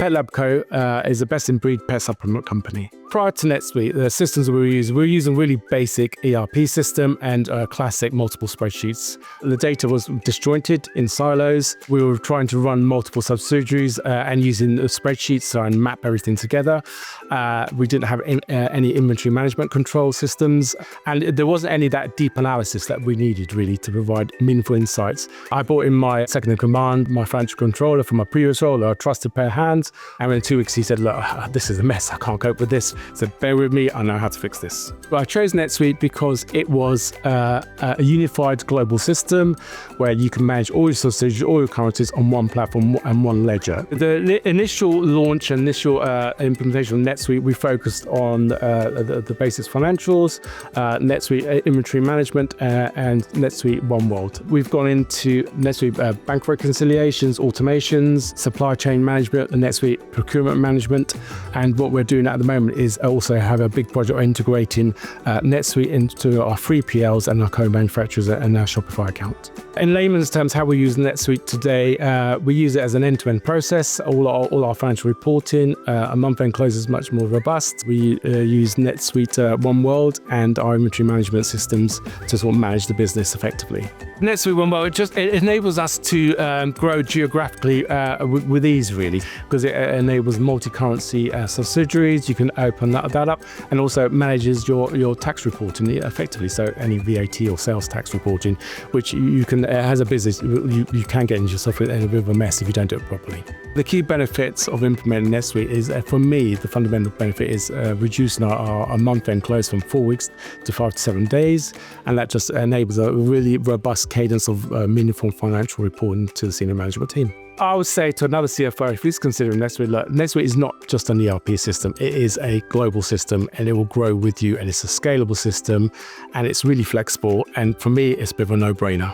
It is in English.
PetLab Co is a best-in-breed pet supplement company. Prior to NetSuite, the systems we were using really basic ERP system and classic multiple spreadsheets. The data was disjointed in silos. We were trying to run multiple subsidiaries and using the spreadsheets to map everything together. We didn't have any inventory management control systems, and there wasn't any that deep analysis that we needed really to provide meaningful insights. I brought in my second in command, my financial controller from my previous role, a trusted pair of hands, and within 2 weeks he said, look, this is a mess, I can't cope with this. So bear with me, I know how to fix this. But I chose NetSuite because it was a unified global system where you can manage all your subsidiaries, all your currencies on one platform and one ledger. The initial launch and initial implementation of NetSuite, we focused on the basics financials, NetSuite inventory management, and NetSuite One World. We've gone into NetSuite bank reconciliations, automations, supply chain management, and NetSuite procurement management. And what we're doing at the moment is also have a big project integrating NetSuite into our 3PLs and our co-manufacturers and our Shopify account. In layman's terms, how we use NetSuite today, we use it as an end-to-end process. All our financial reporting, a month-end close is much more robust. We use NetSuite One World and our inventory management systems to sort of manage the business effectively. NetSuite One World, it enables us to grow geographically with ease, really, because it enables multi-currency subsidiaries. You can open that up, and also manages your tax reporting effectively. So any VAT or sales tax reporting, which you can, as a business, you can get into yourself in a bit of a mess if you don't do it properly. The key benefits of implementing NetSuite is, for me, the fundamental benefit is reducing our month-end close from 4 weeks to 5 to 7 days, and that just enables a really robust cadence of meaningful financial reporting to the senior management team. I would say to another CFO, if he's considering NetSuite, look, NetSuite is not just an ERP system, it is a global system and it will grow with you, and it's a scalable system and it's really flexible, and for me it's a bit of a no-brainer.